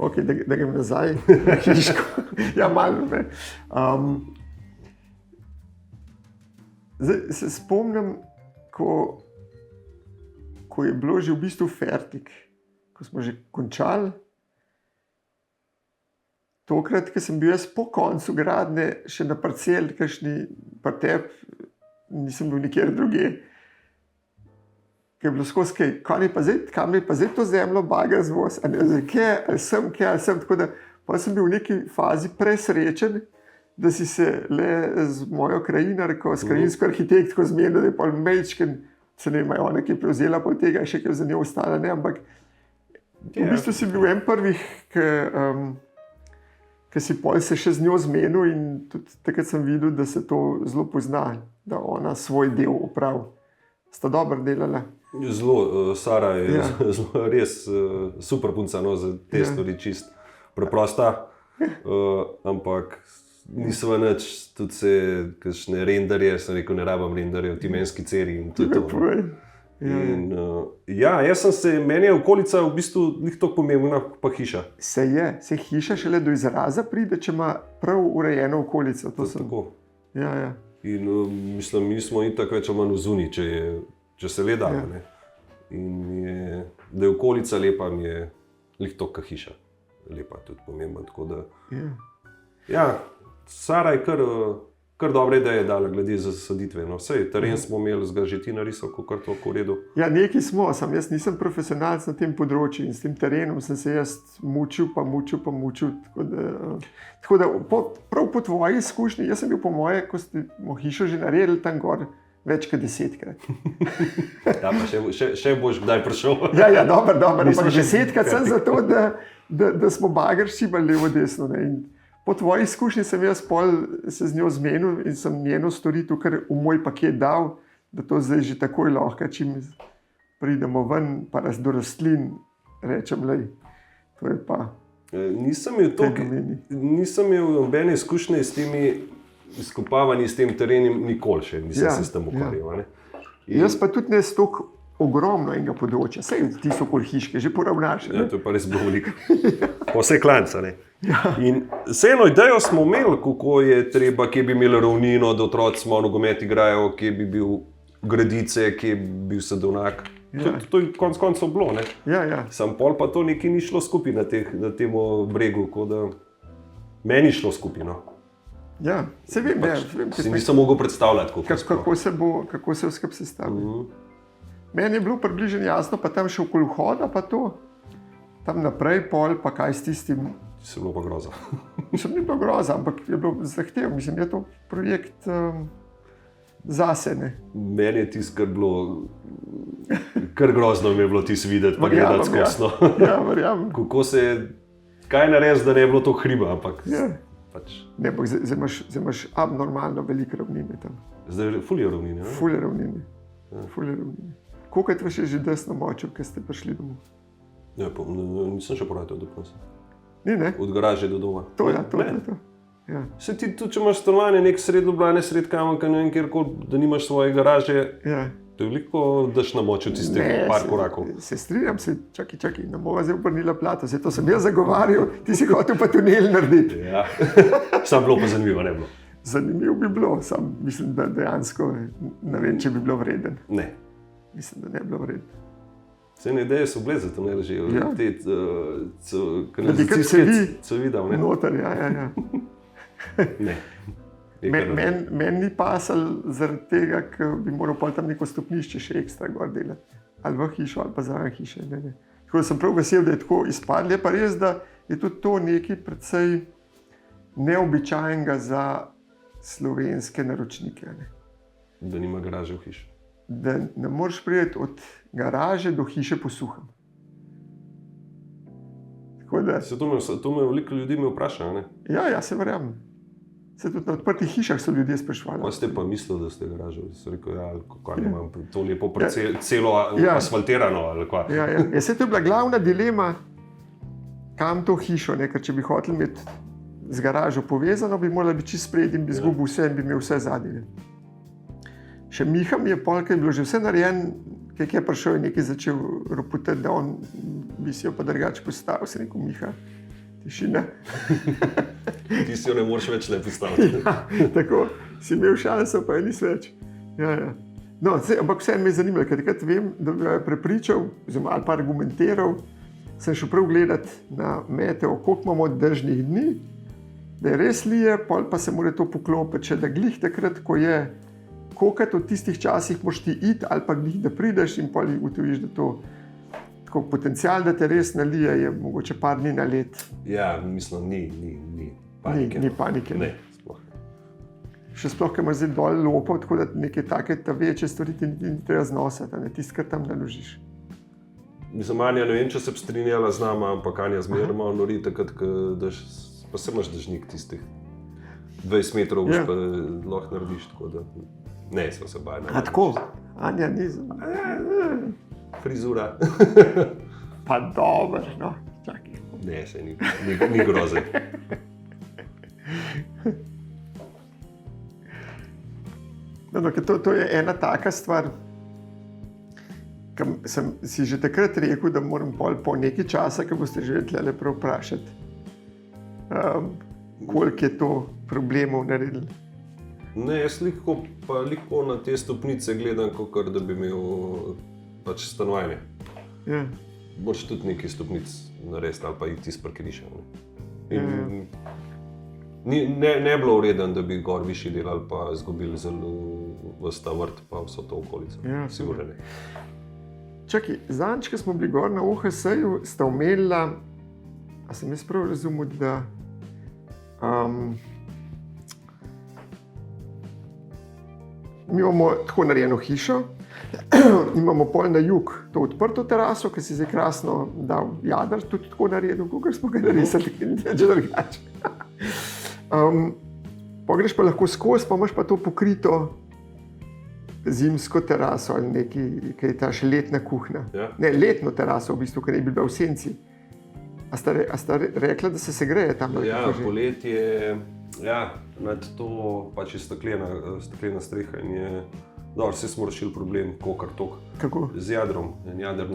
Ok, da grem nazaj na hiško. Ja, malo me. Zdaj se spomnim, ko je bilo že v bistvu fertik, ko smo že končali. Tokrat, ko sem bil jaz po koncu gradnje, še na parceli, kakšni pa tep, nisem bil nikjer drugje. Ker je bilo skozi kaj, kam je pa zdaj to zemljo bager zvoz, ali sem, tako da pa sem bil v neki fazi presrečen, da si se le z mojo krajinarko, s krajinsko arhitektko zmenil, da je pol mečken, se ne vem, ona, ki je prevzela pol tega, še kaj za njo ostala, ne, ampak v bistvu si bil en prvih, ki si pol se še z njo zmenil in tudi takrat sem videl, da se to zelo pozna, da ona svoj del opravi. Sta dobro delala. Zelo, Sara je res super punca, no, za te stvari čist preprosta, ampak nisem nič, tudi se kakšne renderje, sem rekel, ne rabam renderje, timenski ceri in to je to. In, meni je okolica v bistvu njih toliko pomembna, pa hiša. Se hiša šele do izraza pride, če ima prav urejeno okolico. To tako. Ja. In mislim, mi smo itak več ali manj vzuni, če se le da. Ja. In da je okolica lepa, mi je njih toliko hiša lepa, tudi pomembna. Tako da, Sara je kar dobre ideje dala glede zasaditve. No, vsej, teren smo imeli, zga že ti narisal, kar to v redu. Ja, nekaj smo, jaz nisem profesionalc na tem področju in s tem terenom sem se jaz mučil. Tako da prav po tvoji izkušnji, jaz sem bil po moje, ko ste hišo že naredili tam gor, več kot 10-krat. Ja, pa še boš kdaj prišel. Ja, dobro, ampak 10-krat sem zato, da smo bager šibali levo desno. Po tvoji izkušnji sem jaz se z njo zmenil in sem njeno storitev kar v moj paket dal, da to zdaj že takoj lahko, čim pridemo ven, pa do rastlin, rečem, lej, to je pa... Nisem imel nobene izkušnje s temi izkopavanji, s tem terenom nikoli še, nisem se s tem ukvarjal. Jaz pa tudi ne stok ogromno enega področja, sej ti so okoli hiške, že poravnaš. Ja, to je pa res bilo veliko. Pa vse klanca, ne. Ja. In vseeno idejo smo imeli, kako je treba, kje bi imeli ravnino, da otroci smo nogomet igrajo, kje bi bil Gradice, kje bi bil Sadovnjak. Ja. To je konec koncev bilo, ne. Ja. Sam pol pa to nekaj ni šlo skupaj na tem bregu, ko da meni šlo skupaj, no. Ja, se vem, si nisem mogel predstavljati, kako se vskep sestavlja. Meni je bilo približno jasno, pa tam še okoli vhoda, pa to, tam naprej pol, pa kaj s tistim. Se bilo pa groza. Mislim, ni bilo groza, ampak je bilo zahtev. Mislim, je to projekt zase, ne. Meni je tisto, kar bilo, kar grozno mi je bilo tisto videti, pa gledati skosno. Ja, verjamem. Kako se, kaj narediti, da ne je bilo to hriba, ampak pač. Ne, ampak zdaj imaš abnormalno veliko ravnine tam. Zdaj ful je ravnine, ne? Ful je ravnine. Koliko je vas že desno močil, ko ste prišli domov? Ja, nisem še poratel do konca. Ni, ne? Od garaže do doma. To je to. Ja. Se ti tudi, če imaš stanovanje nek sred Ljubljane, sred Kamenka, ne vem kjerkoli, da nimaš svoje garaže, to je veliko daš namočil tistih par korakov. Se strinjam, čakaj, ne bova zdaj obrnila plata, to sem jaz zagovarjal, ti si hotel pa tunel narediti. Ja, sam bilo pa zanimivo, ne bilo. Zanimivo bi bilo, sam mislim, da dejansko ne vem, če bi bilo vreden. Ne. Mislim, da ne bi bilo vredno. Vse ideje so bile za to, ne ležijo. Ja. Kanalizacijske cevi dal, ne? Noter, ja. Ne. Meni ni pasal zaradi tega, ker bi moral pa tam neko stopnišče še ekstra gor delati. Ali v hišo, ali pa zraven hiše. Ne. Tako da sem prav vesel, da je tako izpadlo. Je pa res, da je tudi to nekaj precej neobičajnega za slovenske naročnike. Ne. Da nima garaže v hiši. Da ne moreš priti od garaže do hiše po suhem. To me veliko ljudi vpraša, ne? Ja, se verjamem. Se tudi na odprtih hišah so ljudje sprašvali. Pa ste pa mislili, da ste garaže? So rekel, kako imam to lepo celo asfaltirano ali kva? Ja. Se to je bila glavna dilema, kam to hišo, ne? Ker če bi hoteli imeti z garažo povezano, bi morali biti čist spred in bi izgubil vse in bi imel vse zadnje. Še Miha mi je polk, je bilo že vse narejen, kaj je prišel in nekaj začel ropotati, da on bi si jo pa drugače postavil, se rekel Miha. tišina. Ti si jo ne moreš več le postaviti. Ja, tako, si imel šanso, pa je nisi več. Ja, ja. No, ampak vseeno me je zanimalo, ker takrat vem, da bi jo prepričal, oziroma ali pa argumentiral, sem šel prav gledati na meteo, koliko imamo dežnih dni, da je res lije, pol pa se mora to poklopiti, če da glih takrat, ko je kokat v tistih časih moš ti iti, ali pa glih, da prideš in pol ugotoviš, da to tako potencial, da te res nalije, je mogoče par dni na let. Ja, mislim, ni panike. Ni panike. Ne, sploh. Še sploh, ker imaš zdaj dol lopov, tako da neke take večje stvari ti ni treba znositi, ne tisti, kar tam naložiš. Mislim, Anja, ne vem, če se bi strinjala z nama, ampak Anja zmeraj malo nori takrat, pa se imaš dežnik tistih 20 metrov, Ja. pa lahko narediš tako, da ne, smo se bajali. A tako? Anja ni... Frizura. Pa dobro, no, čakaj. Ne, se ni grozen. No, ker to je ena taka stvar, ki sem si že takrat rekel, da moram po nekaj časa, ki boste želeli tle prav vprašati, koliko je to problemov naredilo. Ne, jaz lahko na te stopnice gledam, kot da bi imel pač stanovanje. Ja. Moraš tudi nekaj stopnic narediti ali pa iti iz parkirišča. Ne bilo vreden, da bi gor višji del ali pa izgubili ves ta vrt pa vso to okolico. Ja, sigurno ne. Čakaj, zadnjič, ko smo bili gor na OHS-ju, sta omenila, a sem jaz prav razumel, da mi imamo tako narejeno hišo, imamo pol na jug to odprto teraso, ki si zdaj krasno dal jader, tudi tako naredil, kot smo ga narisali, že drugače. Pogreš pa lahko skozi, pa imaš pa to pokrito zimsko teraso ali nekaj, ki je ta še letna kuhinja. Ja. Ne, letno teraso v bistvu, ker je bila v senci. A sta rekla, da se segreje tam? Ja, poletje, ja, nad to pač je steklena streha in je, dobro, se smo rešili problem, kokar tok. Kako? Z jadrom, en jader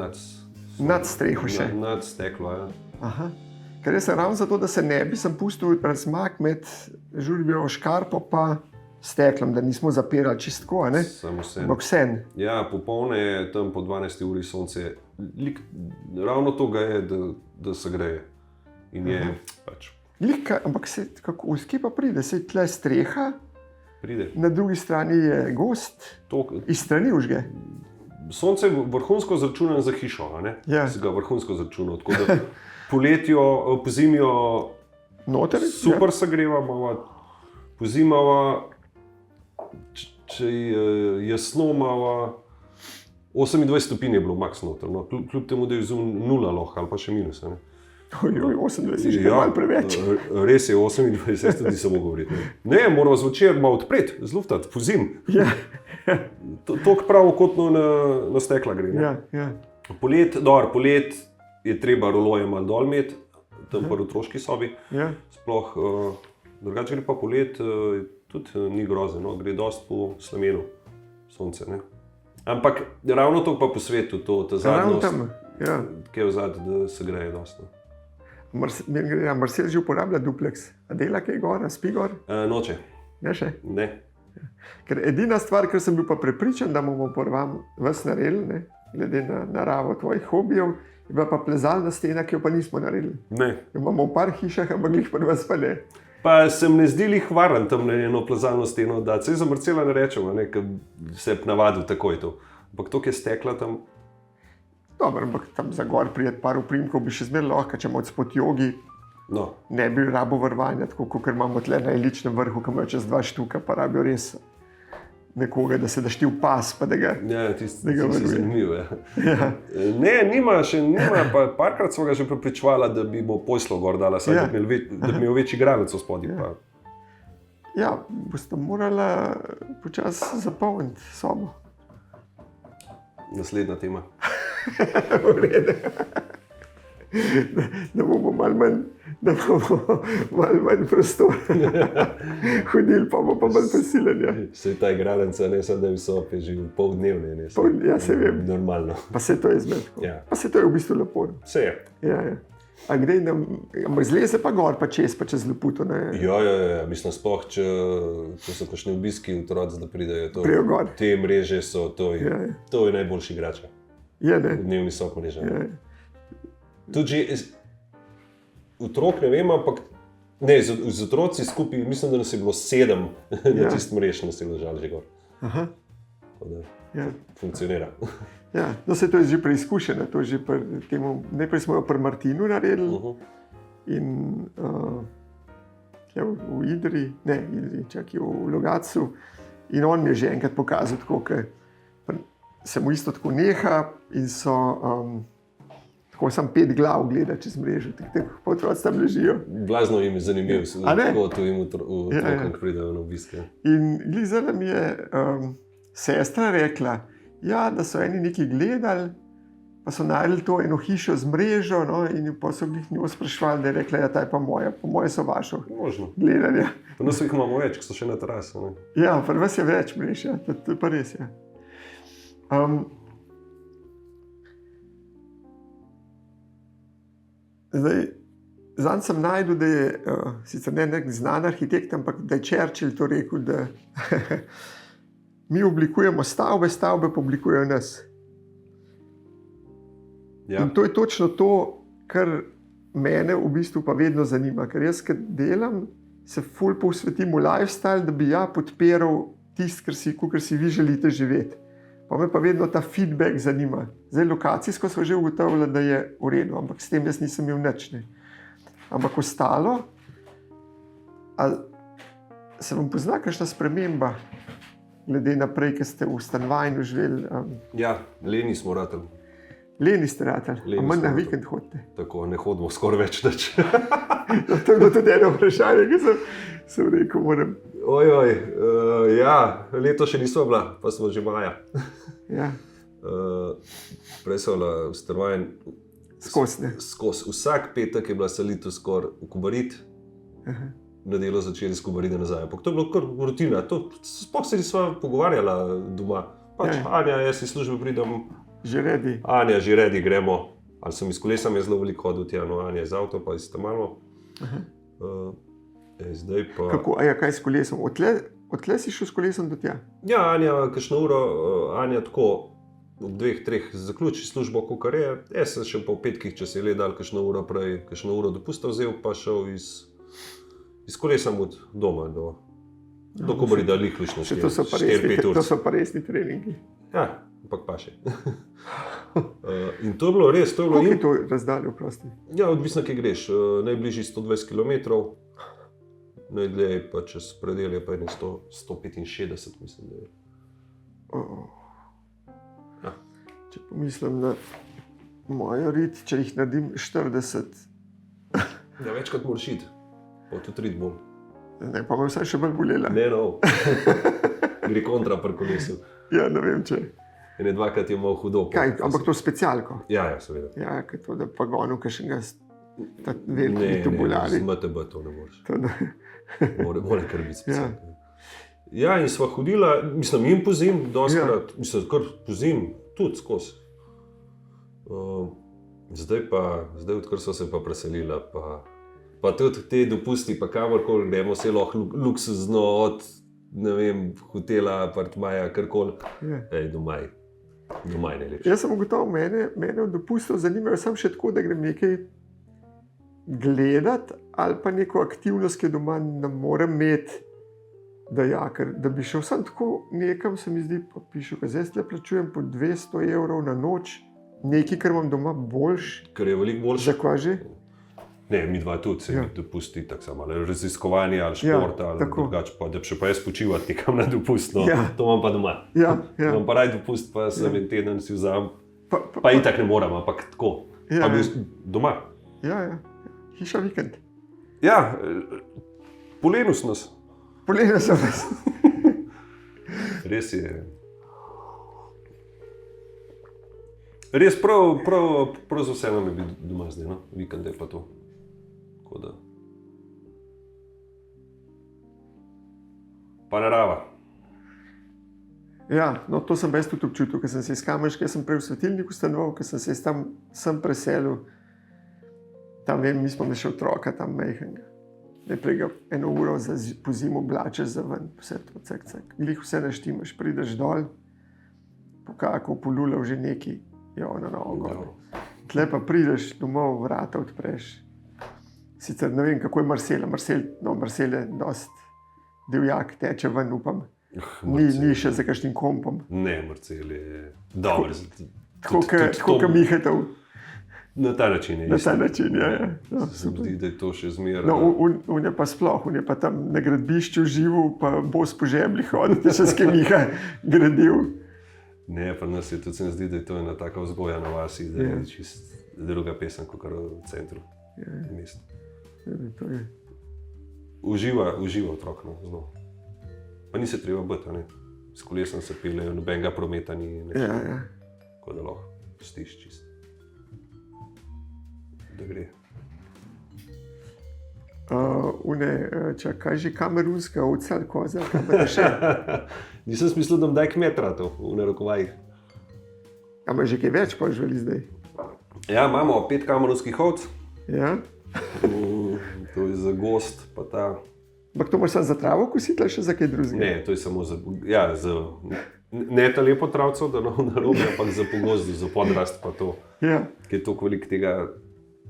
Nad streho še? Nad steklo, ja. Aha. Ker jaz sem ravno zato, da se ne bi sem pustil razmak med žurbijo škarpo pa steklom, da nismo zapirali čistko, a ne? Samo sen. Ampak vsem. Ja, popolne je tam po 12 uri sonce. Ravno to ga je, da se greje. In je pač. Ampak kje pa pride? Se tle streha, Pride. na drugi strani je gost, iz strani užge. Sonce je vrhunsko zračunano za hišo, a ne? Ja. Si ga vrhunsko zračunal, tako da poletjo, pozimijo Noter? super segrevamo, pozimava, če je jasno, 28 stopinj je bilo maks noter, no. Kljub temu, da je zunaj 0 lahko ali pa še minus. Ne. 28 je malo preveč. Res je, 28 tudi se mogo govoriti. Ne, moramo zvečer malo odpreti, zluftati, pozim. Ja. Tok pravokotno na stekla gre. Ne. Ja, ja. Polet je treba roloje malo dol imeti, tam pa v otroški sobi. Ja. Sploh, drugače gre pa polet, tudi ni grozen, no? Gre dosti po slamenu, sonce. Ne? Ampak ravno to pa po svetu, ta zadnjost, ja. ki je v zadnji, da se greje dosti. Marcel že uporablja duplex, a dela kaj gor, spi gor? Noče. Ne še? Ne. Ker edina stvar, ker sem bil pa prepričan, da bomo po vam vas naredili, ne? Glede na naravo tvojih hobijev, je bila pa plezalna stena, ki jo pa nismo naredili. Ne. Imamo v par hišah, ampak glih pa vas pa ne. Pa se mi ne zdi lih varen tam na eno plezalno steno dati. Saj za Marcela ne rečemo, ne, ker se je navadil takoj to. Ampak to, ki je stekla tam. Dobro, ampak tam za gor prijeti par uprimkov bi še zmeraj lahko, če imamo spod jogi. No. Ne bi rabo vrvanja, tako kot imamo tle na Iličnem vrhu, ki imajo čez 2 štuka, pa rabijo res nekoga, da se daš ti v pas, pa da ga vrvuje. Zanimivo je. Ja. Ne, nima, pa parkrat smo ga že prepričvala, da bi bo poslo gor dala, saj da bi imel večji igralec v spodnji. Ja. Ja, boste morala počasi zapolniti sobo. Naslednja tema. V redu. Da bomo malo manj prostora hodili, pa bomo pa manj prisiljeni. Saj ta igralec, ne samo da je visok, je že poldnevni. Ja, se vem. Normalno. Pa se to je zmerno. Ja. Pa se to je v bistvu lepo. Se je. Ja, ja. Ampak zleze pa gor, pa čez Loputo. Ja, mislim, sploh, če so kakšni obiski otroci, da pridejo Pridejo gor. te mreže, to je najboljši igrač. Je, ne? V dnevni sok mreže. Ja. Tudi otrok ne vem, ampak ne, z otroci skupaj, mislim, da nas je bilo 7 na tisti mrež, nas je ležalo že gor. Aha. Ja. Funkcionira. Ja, no, se to je že preizkušeno, to že najprej smo jo pri Martinu naredili in v Idri, v Logatcu, in on mi je že enkrat pokazal, tako, se mu isto tako neha in so tako sam 5 glav gleda čez mrežo, tako otroci tam ležijo. Blazno jim je zanimivo, kako to jim otrokom pridejo na obiske. In glizala mi je sestra rekla, ja, da so eni nekaj gledali, pa so naredili to eno hišo z mrežo, no, in pa so jih njo sprašvali, da je rekla, ja, ta je pa moja, po moje so vašo gledanje. Pa nas jih imamo več, ki so še na terasi. Ja, pa vas je več mrež, ja, to je pa res. Ja. Zanj sem najdel, da je sicer ne nek znan arhitekt, ampak da je Churchill to rekel, da mi oblikujemo stavbe, stavbe pa oblikujejo nas. Ja. In to je točno to, kar mene v bistvu pa vedno zanima, ker jaz, kad delam, se ful posvetim v lifestyle, da bi ja podpiral tisto, kar si vi želite živeti. Pa me pa vedno ta feedback zanima. Zdaj, lokacijsko smo že ugotovili, da je v redu, ampak s tem jaz nisem imel nič. Ampak ostalo, se vam pozna kakšna sprememba, glede naprej, ki ste v stanovanju živeli? Ja, leni smo ratali. Leni ste ratali, a manj na vikend hodite? Tako, ne hodimo skoraj več nič. To je bilo tudi eno vprašanje, ki sem rekel, moram. Ja, leto še nismo bila, pa smo že maja. Ja. Prej so bila v stanovanju skozi. Vsak petek je bila selitev skoraj v Kobarid, na delo začeli s Kobarida nazaj. Ampak to je bilo kar rutina, sploh se nisva pogovarjala doma. Anja, jaz iz službe pridem. Že redi. Anja, že redi, gremo. Ali sem iz kolesa, je zelo veliko hodil tja, no Anja iz avto, pa iz Tamalo. Zdaj pa... Kako, kaj s kolesom? Odtle si šel s kolesom do tja? Ja, Anja, kakšno uro, Anja tako ob 2-3 zaključi službo, kakor je. Jaz sem še po petkih, če se je le dal kakšno uro prej, kakšno uro dopusta vzel, pa šel iz kolesa od doma do Kobarida, lihlično 4-5 ur. To so pa resni treningi. Ja, ampak pa še. In to je bilo res. Koliko je to razdalje, prosti? Ja, odvisno, kje greš. Najbližji 120 km, najdlje pa čez predel je pa 165, mislim, da je. Ja. Če pomislim na mojo rit, če jih naredim 40. Ja, večkrat moraš iti, pa tudi rit bolj. Ne, pa me vsaj še bolj bolela. Ne, no. Gre kontra pri kolesu. Ja, ne vem, če. Ene dvakrat je malo hudo. Kaj, ampak to specialko? Ja, seveda. Ja, ker to, da pa gonu kakšnega veliki tubulari. Ne, z MTB to ne moreš. Mora kar biti specialko. Ja, in sva hodila, mislim, in po zim, doskrat, mislim, kar po zim, tudi skozi. Zdaj, odkar so se pa preselila, pa tudi te dopusti, pa kamorkoli gremo, se lahko luksuzno od, ne vem, hotela, apartmaja, karkoli. Domaj najlepše. Jaz sem ugotovil, mene od dopustov zanimajo samo še tako, da grem nekaj gledati ali pa neko aktivnost, ki doma ne morem imeti, da bi šel sam tako nekam, se mi zdi, pa pišu, da zdaj plačujem po 200 evrov na noč, nekaj, kar imam doma boljši. Kar je veliko boljši. Za kva že? Ne, mi dva tudi se mi dopusti, tako samo, ali raziskovanje, ali šport, ali drugače, pa da bi še pa jaz počivati nekam na dopust, no, to imam pa doma. Imam pa raj dopust, pa sem en teden si vzam, pa itak ne moram, ampak tako, pa bi doma. Ja, hiša vikend. Ja, polenus nas. Polenus nas. Res je. Res prav za vse nam je biti doma zdaj, no, vikend je pa to. Pa narava. Ja, no to sem jaz tudi občutil, ker sem se iz Kamniške, jaz sem prej v svetilniku stanoval, ker sem se tam sem preselil. tam vem, mi smo imeli še otroka tam majhnega. Najprej ga 1 uro po zimu oblačeš za ven, vse to, cek. Glih vse naštimaš, prideš dol, pokakal, polulav že neki, jo na novo gor. Tle pa prideš domov, vrata odpreš. Sicer ne vem, kako je Marcel je dost divjak, teče ven, upam. Ni še za kakšnim kompom. Ne, Marcel je dober. Tako kot Mihetov. Na ta način je. Na ta način, ja. No, se mi zdi, da je to še zmeraj. No, on je pa sploh, on je pa tam na gradbišču živel, pa bos po žemlji hodil, še s kim Miha gradil. Ne, pa nas je tudi se mi zdi, da je to ena taka vzgoja na vasi, da je čist druga pesem, kot v centru mesta. Uživa otrok, no, zelo. Pa ni se treba biti, ne. S kolesom se peljejo, nobenega prometa ni. Ja. Tako da lahko pustiš čisto. Da gre. Kaj že kamerunska ovca ali koza, kaj pa še? Nisem smislil, da bom daj kmetra to v narekovajih. A ima že kaj več pa živeli zdaj? Ja, imamo 5 kamerunskih ovc. Ja? To je za gost, pa ta... Ampak to moraš samo za travo kositi ali še za kaj drugega? Ne, to je samo za... Ja, ne ta lepo travco, da narobi, ampak za pogozd, za podrast pa to. Ja. Ki je toliko veliko tega...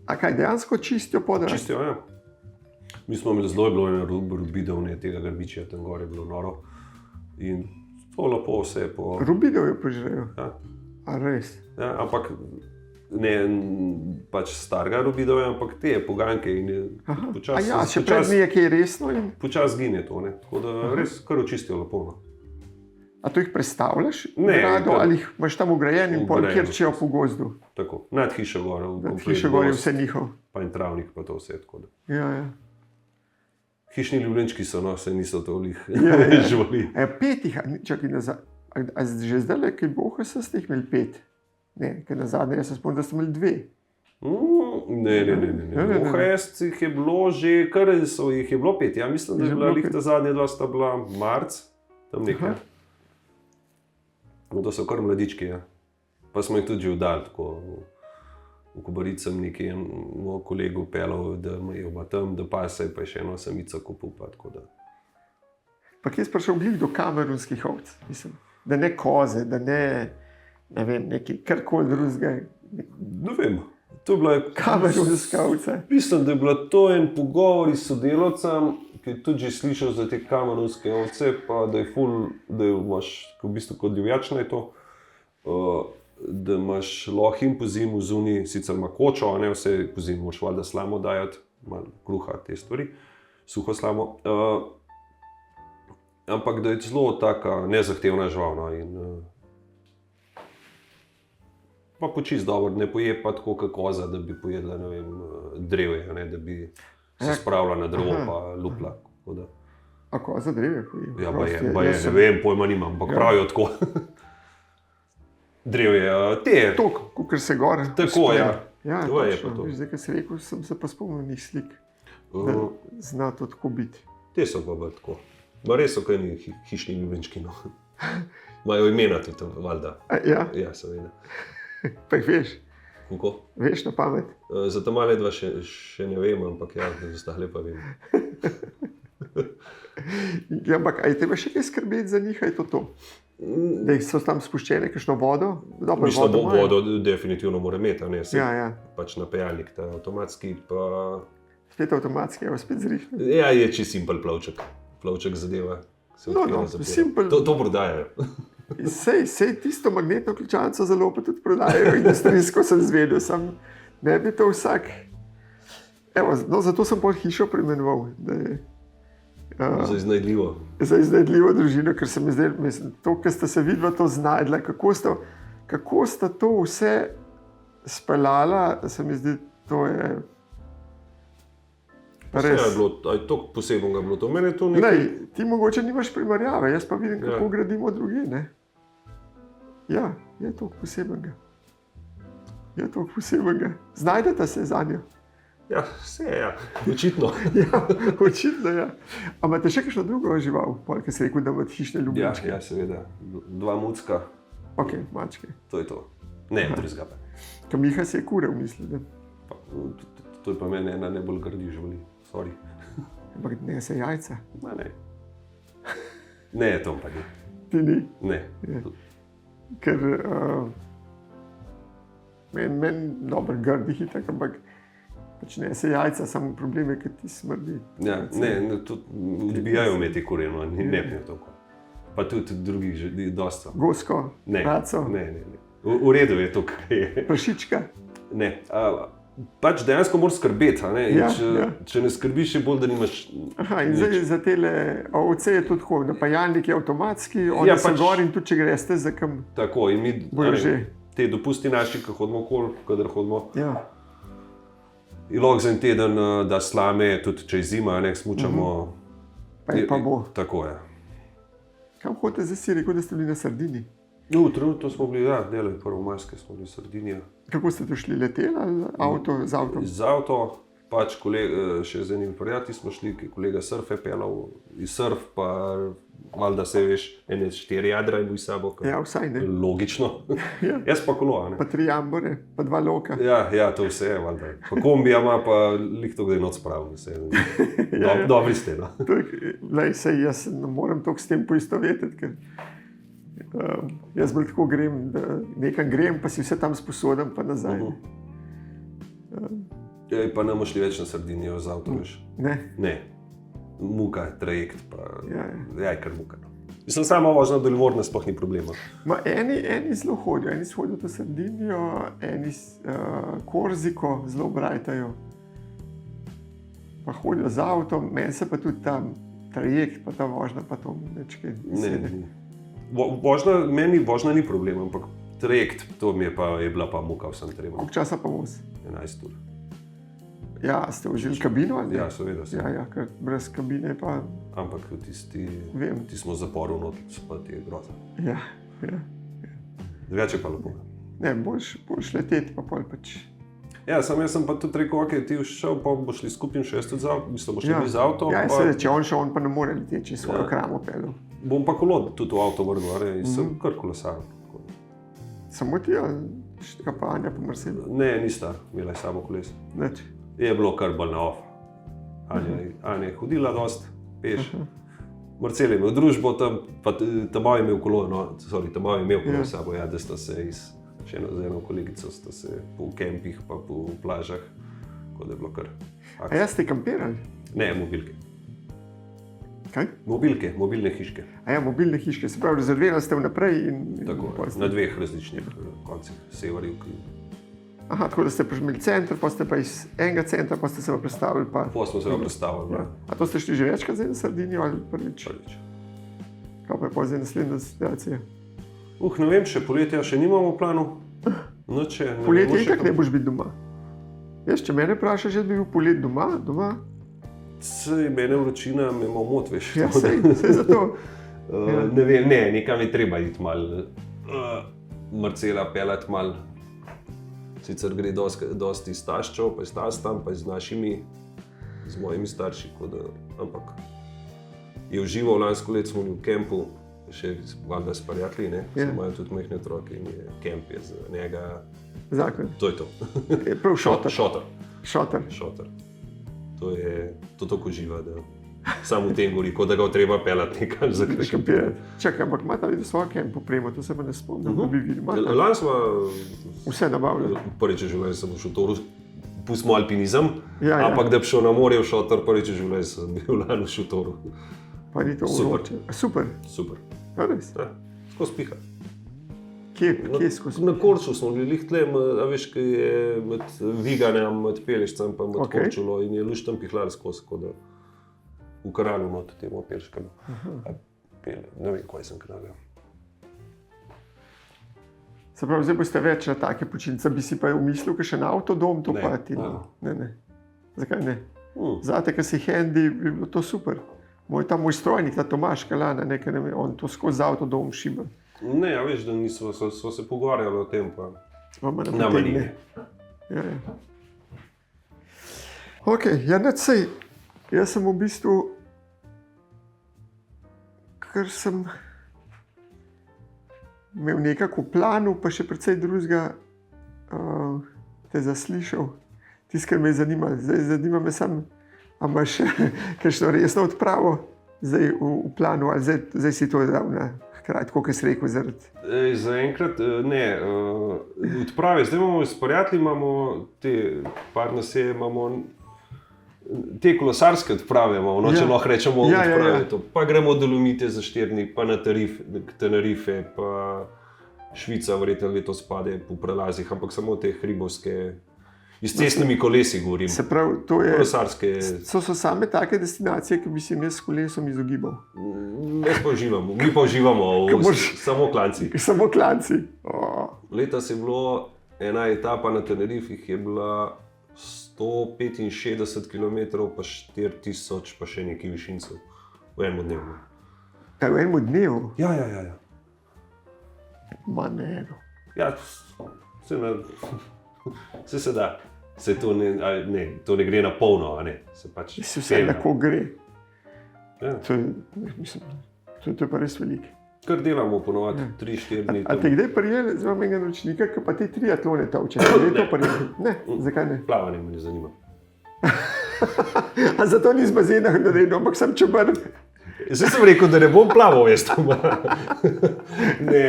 A kaj, dejansko čistijo podrast? Čistijo, ja. Mi smo imeli zelo bilo rubidov, tega grbičja, tam gor je bilo noro. In to lepo vse po... Rubidov jo požrejo? Ja. A res? Ja, ampak ne pač starega rubidovja, ampak te poganke in je počas... A ja, še pred mi je kaj resno in... Počas gine to, ne. Tako da res kar očistijo lepo, no. A to jih predstavljaš? Ne. Ali jih imaš tam ugrajen in pol kjerčijo po gozdu? Tako, nad hišo gor. Nad hišo gor je vse njihov. Pa in travnik, pa to vse, tako da. Ja. Hišni ljubljenčki so, no, se niso toliko živali. 5 jih, čakaj nazaj, a že zdaj le, kaj boha ste jih imeli 5? Ne, ker nazadnje jaz se spomnim, da ste imeli 2. Ne. OHS jih je bilo že, kar so jih je bilo 5, ja, mislim, da je bila lihta zadnja 2 sta bila marc, tam nekaj. No, to so kar mladički, ja. Pa smo jih tudi že vdali, tako v Kobaricem nekaj moj kolegu pelal, da je oba tam, da pase, pa je še eno samico kupil, pa tako da. Pa kje si prišel glih do kamerunskih ovc, mislim, da ne koze, da ne vem, nekaj karkoli drugega. Ne vem, to je bila... Kamerunska ovca. Mislim, da je bila to en pogovor s sodelavcem, ki je tudi že slišal za te kamerunske ovce, pa da je ful, da imaš v bistvu kot divjačna je to, da imaš lahko in po zimu zunaj, sicer ima kočo, a ne vse po zimu, moraš valjda slamo dajati, malo kruha, te stvari, suho slamo. Ampak da je zelo taka nezahtevna žival, no, in pa počist dobro, ne poje pa tako kot koza, da bi pojedla, ne vem, drevje, ne, da bi se spravila na drevo pa lupla. A koza drevje poje? Ja, baje, ne vem, pojma nimam, ampak pravijo tako. Drevje, te... To, kakor se gor... Tako, ja. Ja, to je pa to. Zdaj, ko si rekel, sem se pa spomnil njih slik, da zna to tako biti. Te so pa bolj tako. Ma res so kaj hišni ljubljenčki, no. Imajo imena tudi, valjda. Ja? Ja, seveda. Pa jih veš? Kako? Veš na pamet? Za ta male dva še ne vem, ampak ja, za ostale pa vem. Ja, ampak a je treba še kaj skrbeti za njih, a je to? Da jih so tam spuščene, kakšno vodo? Mislim, vodo definitivno mora imeti, a ne? Ja. Pač napejalnik, ta avtomatski pa... Spet avtomatski, evo spet zrihne. Ja, je čisto simpel plavček. Plavček zadeva. No, simpel. To prodajajo. Sej tisto magnetno ključavnico zelo pa tudi prodajajo, industrijsko sem zvedel, sam ne bi to vsak. Evo, no, zato sem pol hišo preimenoval, da je... Za iznajdljivo. Za iznajdljivo družino, ker se mi zdaj, mislim, to, ker ste se vidva to znajdla, kako sta to vse speljala, se mi zdi, to je... Vse je bilo, aj to posebnega bilo to. Mene to nekaj... Ne, ti mogoče nimaš primerjave, jaz pa vidim, kako gradimo druge, ne? Ja, je to posebnega. Znajdete se zanjo? Ja, vse je, ja. Očitno. Ja, očitno, ja. A imate še kakšno drugo žival, ki si rekel, da imate hišne ljubljenčke? Ja, seveda. 2 mucka. Ok, mačke. To je to. Ne, drugega pa. Ka Miha si je kurel, misli, da? To To je pa meni ena najbolj grdih živali. Sorry. Ampak ne se jajca. Ma ne. Ne, to pa ni. Ti ni. Ne. Ja. Ker meni dobro grdih itak, ampak pač ne se jajca, samo problem je, ker ti smrdi. Ja, ne, odbijajo me te koreno, ne pne toliko. Pa tudi drugih želi dosta. Gosko, Ne, raco, ne. V redu je to, kar je. prašička. Ne. Pač dejansko moraš skrbeti, a ne? In Ja, ja. če ne skrbiš, je bolj, da nimaš. Aha, in zdaj za tele ovce je tudi tako, napajalnik je avtomatski, oni so pač- gor in tudi če greste za kam. Tako, in mi Bojo že. te dopusti naši, ko hodimo okoli, kadar hodimo. Ja. In lahko za en teden, da slame, tudi če je zima, ne smučamo. Pa je pa bo. Tako je. Kam hodite zdaj, si rekel, da ste bili na Sardini? Trenutno smo bili, delali prvomajske, smo bili Sardinija. Kako ste to šli, leteli ali z avtom? Z avto, pač še z enim prijateljem smo šli, ki je kolega surfe pelal, iz surf, pa valjda se veš, ene 4 jadra in bil s sabo. Ja, vsaj ne. Logično. Ja. Jaz pa kolo, a ne. Pa 3 jambore, pa 2 loka. Ja, to vse je, valjda. Pa kombija ima, pa lik to, da je noč spravljen. Dobri ste, no. Sej jaz ne morem toliko s tem poistovetiti, ker jaz bolj tako grem, da nekam grem, pa si vse tam sposodim, pa nazaj. Pa ne boš šli več na Sardinijo z avtom, veš. Ne. Muka, trajekt, pa je kar muka. Mislim, sama vožnja do Livorna sploh ni problema. Eni zelo hodijo, eni hodijo to Sardinijo, eni Korziko zelo brajtajo. Pa hodijo z avtom, meni se pa tudi ta trajekt, pa ta vožnja, pa to nečkaj. Meni vožnja ni problem, ampak trajekt, to mi je bila pa muka vsem trema. Koliko časa pa voz? 11 ur. Ja, ste užili kabino ali ne? Ja, seveda. Ja, ker brez kabine pa... Ampak tisti smo v zaporu notri, pa ti je groza. Ja. Drugače pa lepo. Ne, boš leteti, pa pol pač. Ja, jaz sem pa tudi rekel, ok, ti šel, pa boš šli skupaj in še jaz tudi z avtom, mislim, boš šli z avtom. Ja, seveda, če on šel, on pa ne more leteti, če svojo kramo pelil. Bom pa kolo tudi v avto vrnil, in sem kar kolesar. Samo ti, ali štega pa Anja pa Marcela? Ne, nista imela je samo koles. Nič. Je bilo kar bolj na off. Anja je hodila dost, peš. Marcel je imel družbo tam, pa tam je imel kolo, s sabo, ja, da sta se z eno kolegico sta se po kempih pa po plažah, tako da je bilo kar. A ja, ste kampirali? Ne, mobilke. Kaj? Mobilke, mobilne hiške. A ja, mobilne hiške, se pravi, rezervirali ste vnaprej in... Tako, na 2 različnih koncih, severju. Aha, tako da ste imeli center, pa ste pa iz enega centra, pa ste se pa predstavili pa... Pa smo se pa predstavili, ja. A to ste šli že večkrat zdaj na Sardinijo ali prvič? Prvič. Kaj pa je pa zdaj naslednja destinacija? Ne vem, še poletja še nimamo v planu. Poletje itak ne boš biti doma. Veš, če mene vprašaš, da bi bil polet doma? Sej mene vročina me ima mot, veš. Ja, sej zato. Ne vem, nekam je treba iti malo, Marcela peljati malo. Sicer gre dosti iz taščev, pa iz tastam, pa z mojimi starši, ampak je užival. Lansko leto smo bili v kempu, še valjda s prijatelji, ne? Ja. Imajo tudi majhne otroke in kemp je za njega. Zakon. To je to. Je prav šotor. Šotor. To je tako živa, da samo v tem govori, kot da ga treba peljati nekam za kampirati. Čakaj, ampak imate ali svojo kemp opremo, to se pa ne spomnim, da bi videli. Lani smo vse nabavljali. Prvič v življenju sem v šotoru, pustimo alpinizem, ja. Ampak da bi šel na morje v šotor, prvič v življenju sem bil lani v šotoru. Pa ni to vroče. Super. Ja, res? Ja, skozi piha. Kje skozi? Na Korču smo bili tle, a veš, ki je med Viganjem, med Pelješcem pa med Korčulo in je luč tam pihljal skozi, kot da v Kralju not temu Peljškemu. Ne vem, kaj sem Kralju. Se pravi, zdaj boste več na take počitnice, bi si pa umislil, ker še na avtodom to pa ti? Ne. Zakaj ne? Zate, ker si handy, bi bilo to super. Moj strojnik, ta Tomaž Kalana, on to skozi avtodom šiba. Ne, ja veš, da so se pogovarjali o tem, pa na manjine. Ja. Ok, ja nič sej. Jaz sem v bistvu, ker sem imel nekako v planu, pa še precej drugega te zaslišal. tisto, kar me zanima. Zdaj zanima me samo, ali imaš kakšno resno odpravo zdaj v planu, ali zdaj si to dal na hkrati, kot si rekel, zaradi. Zaenkrat ne. Odprave, zdaj imamo s prijatelji, imamo te, par nas je, imamo te kolesarske odprave, imamo, če lahko rečemo odprave. To. Pa gremo Dolomite za 4 dni, pa na Tenerife, pa Švica, verjetno letos spade po prelazih, ampak samo te hribovske, s cestnimi kolesi govorim. Se pravi, to je kolesarske. So same take destinacije, ki bi si jaz s kolesom izogibal. Mi pa uživamo, samo klanci. Samo klanci. Letos je bilo, ena etapa na Tenerifih je bila 165 km, pa 4000, pa še nekaj višincev v enem dnevu. Kaj, v enem dnevu? Ja. Ma ne. Ja, se da. To ne gre na polno, a ne. Se vse lahko gre. Ja. To je pa res veliko. Kar delamo ponovadi 3-4 dni. A te kdaj prijeli z enega naročnika, ki pa te triatlone tavče? Ne, zakaj ne? Plavanje me ne zanima. A zato ni z bazenah naredil, ampak sem čebrn. Zdaj sem rekel, da ne bom plaval, jaz to. Ne,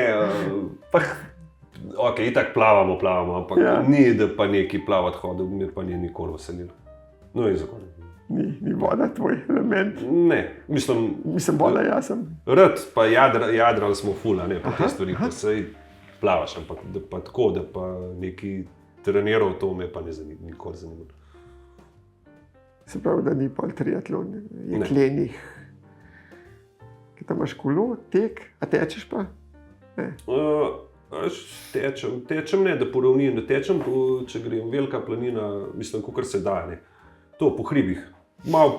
ok, itak plavamo, ampak ni, da pa neki plavat hodil, me pa ni nikoli veselilo. No in zakaj ne? Ni voda tvoj element? Ne, mislim voda jaz sem. Rad, pa jadrali smo ful, ne, pa te stvari, pa sej plavaš, ampak da pa tako, da pa neki treniral, to me pa ne zanima, nikoli zanima. Se pravi, da ni pol triatlon, jeklenih. Kaj tam imaš kolo, tek, a tečeš pa? Ne. Tečem ne, da poravnim, da tečem, če grem velika planina, mislim, kakor se da, ne. To po hribih. Mal.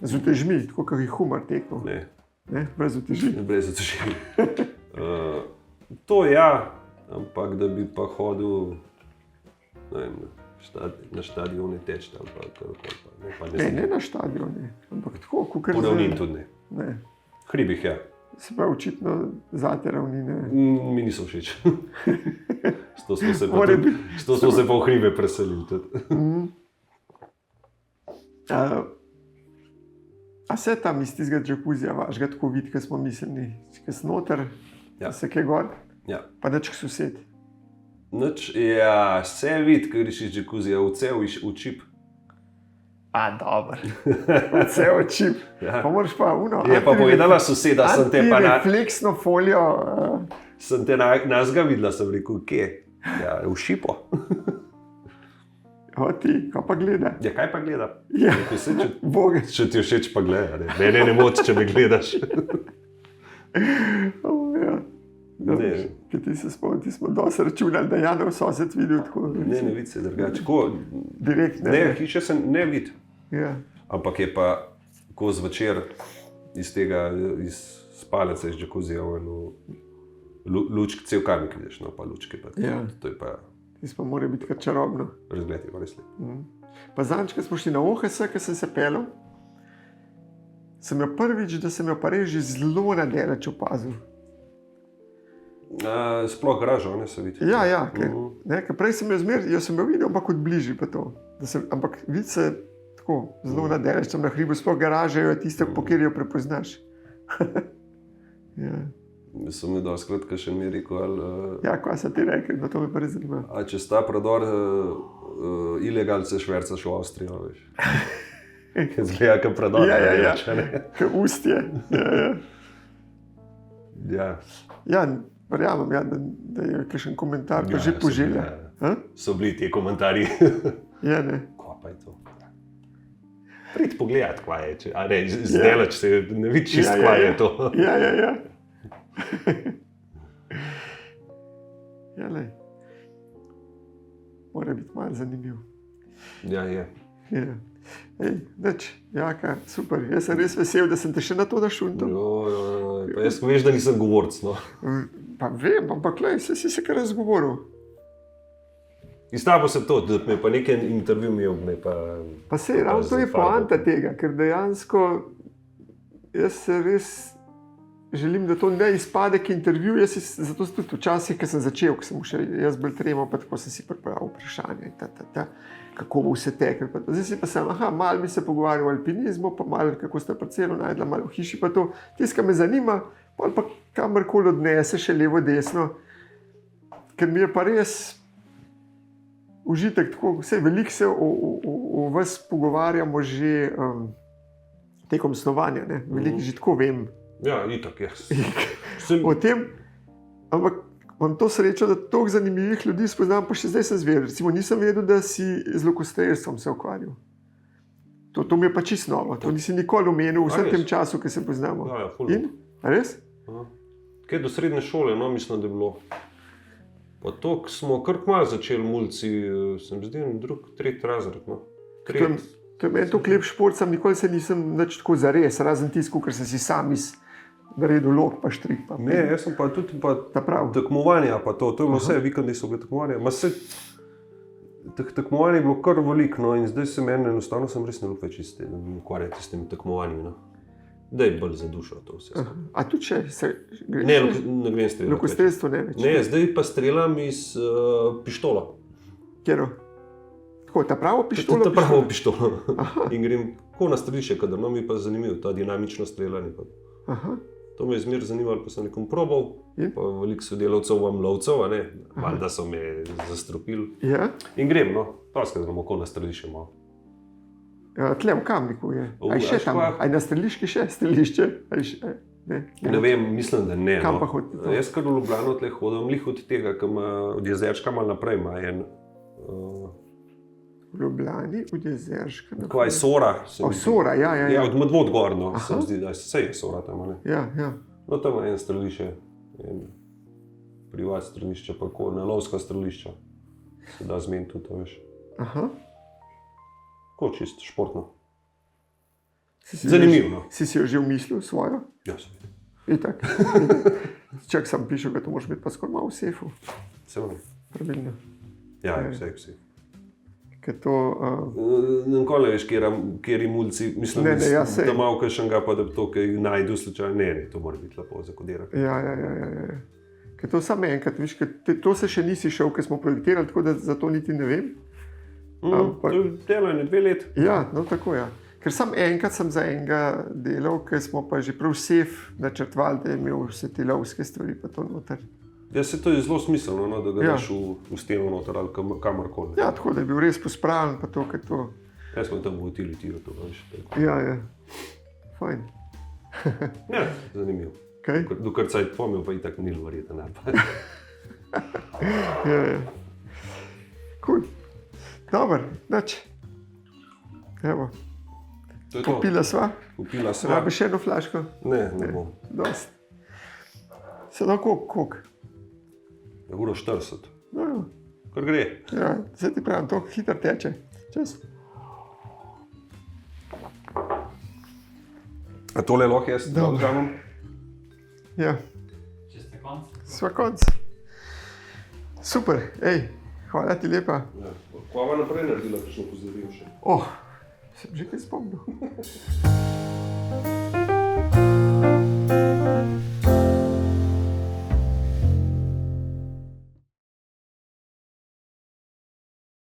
Z utežmi, tako kot je humor tekmo. Ne, brez utežmi. Brez utežmi. To ja, ampak da bi pa hodil, ne vem, na štadione teči ali pa karkoli. Ne na štadione, ampak tako, kot je. Po ravnin tudi ne. Hribih, ja. Se pravi, očitno zate ravnine. Mi niso všeč. S to smo se pa v hribe preselili tudi. A se tam iz tistega džakuzija vašega tako vidi, kaj smo mislili, kaj si noter, se kaj gor, pa nič k sosed? Nič, ja, se vidi, kaj greš iz džakuzija, vse v čip. A, dobro, vse v čip, pa moraš pa uno. Je pa povedala soseda, sem te pa antirefleksno folijo. Sem te nazga videla, sem rekel, kje? Ja, v šipo. O ti, kaj pa gleda? Ja, kaj pa gleda? Ja, Boga. Če ti všeč pa gleda, ne. Mene ne moti, če me gledaš. Ja. Ti se spomni, ti smo dosti računali, da Janov sosed videl tako. Ne vidi se drugače. Direkt ne. Ne, hiše se ne vidi. Ja. Ampak je pa, ko zvečer iz spalnice, iz džakuzija, lučk, cel kamik vidiš, no pa lučke pa. Ja. To je pa... Tis pa mora biti kar čarobno. Razgled je pa res lep. Pa zadnjič, ko smo šli na OHS, ko sem se pelil, sem jo prvič, da sem jo pa res že zelo nadaleč opazil. Sploh garažo, ne se vidi. Ja, ker prej sem jo sem jo videl, ampak od bližji pa to. Ampak vidi se tako, zelo nadaleč, sem na hribu, sploh garaža je tista, po kjer jo prepoznaš. Ja. Sem mi doskrat, kaj še mi je rekel, Ja, kaj se ti rekel, no to me pa res zanima. A čez ta predor ilegalce švercaš v Avstrijo, veš. Zgleda, kaj predor. Ja, kaj ustje. Ja, verjamem, da je kakšen komentar, pa že poželja. So bili ti komentarji. Ja, ne. Kva pa je to? Prid pogledat, kva je, zdelač se ne vidi čist, kva je to. Ja. Ja, lej. Mora biti malo zanimiv. Ja, je. Ja. Ej, nič, Jaka, super. Jaz sem res vesel, da sem te še na to našuntal. Pa jaz veš, da nisem govorc, no. Pa vem, ampak lej, si se kar razgovoril. Izstavil sem to, da me pa nekaj intervju imel, me pa... Pa sej, ravno to je poanta tega, ker dejansko jaz se res želim, da to ne izpade kot intervju. Zato sem tudi včasih, ko sem začel, ko sem še jaz bolj tremo, pa tako sem si pripravil vprašanje, kako bo vse teklo. Zdaj si pa sem, malo bi se pogovarjal o alpinizmu, pa malo kako sta parcelo najdla, malo v hiši, pa to. Tisto, kar me zanima, pa kamorkoli odnese še levo, desno, ker mi je pa res užitek, tako veliko se o vas pogovarjamo že tekom snovanja, ne? Veliko že tako vem. Ja, itak je. O tem, ampak imam to srečo, da toliko zanimivih ljudi spoznam, pa še zdaj sem zvedel. Recimo, nisem vedel, da si z lokostrelstvom se ukvarjal. To mi je pa čisto novo, to nisi nikoli omenil v vsem tem času, ki se poznamo. Ja, in? A res? Kaj do srednje šole, no, mislim, da je bilo. Pa to, smo kar kmalu začeli mulci, se mi zdi, tretji razred. No. To je meni to klep šport, nikoli se nisem nič tako zares, razen tisto, ker sem si sam naredil lok, pa štrik. Ne, jaz sem pa tudi tekmovanja, pa to je bilo vse, vikendi so bile tekmovanja. Tekmovanje je bilo kar veliko, no, in zdaj se meni enostavno sem res ne lupe čisto ukvarjati s temi tekmovanji. No. Da je bolj za dušo to vse. A tudi če se greš? Ne grem streljati. Lokostrelstvo ne več? Ne, zdaj pa streljam iz pištola. Kjero? Tako, ta pravo pištolo? Ta pravo pištolo. In grem tako na strelišče, kadar no mi pa zanimivo, ta dinamično streljanje. To me je zmer zanimalo, pa sem nekom probal, pa veliko sodelavcev vam lovcev, malo da so me zastropili. Ja? In grem, no, paskaj gremo okoli na strelišče malo. Tle v Kamniku je. Aj še tam, aj na streliški še strelišče? Ne vem, mislim, da ne. Kam pa hodite? Jaz kar v Ljubljano tle hodim, lih od tega, od Jezerška malo naprej ima en... V Ljubljani, od Jezerška naprej? Kaj, Sora. Sora, ja. Ja, od Medvod gor, no, se mi zdi, da vse je Sora tam, ne? Ja. No, tam je en strelišče, en privat strelišče, pa ko na lovska strelišča. Se da zmeniti tudi, to veš. Tako čisto športno. Zanimivo. Si jo že umislil svojo? Ja, sem. Itak. Čak sem pišel, da to moraš biti pa skoraj malo v sefu. Seveda. Pravilno. Ja, vse. Ker to... Nikoli ne veš, kjeri mulci, mislim, da malo kakšnega, pa da to, kaj najdu slučajno. Ne, to mora biti lepo zakodirati. Ja. Ker to samo enkrat, viš, to se še nisi šel, ker smo projektirali, tako da zato niti ne vem. To je delo 2 leti. Ja, no tako ja. Ker sam enkrat sem za enega delal, ker smo pa že prav sef načrtovali, da je imel vse te lovske stvari pa to noter. Ja, se to je zelo smiselno, no, da ga daš v steno noter ali kamorkoli. Ja, tako da je bil res pospravljen pa to, ker to... Jaz smo tam v utilitiru to, veš. Ja. Fajn. Ja, zanimivo. Kaj? Dokar cajt pomil, pa itak ni verjeten. Ja. Cool. Dobar, nič. Evo. Popila sva? Popila sva. Rabiš še eno flaško? Ne bom. Dost. Se da koliko? 1,40 €. No. Kar gre. Ja, zdaj ti pravim, to hitro teče. Čas. A tole lahko jaz odžamem? Ja. Če ste konc? Sva konc. Super, hvala ti lepa. Ja. Kva naprej naredila, kakšno pozdravim še? Sem že kaj spomnil.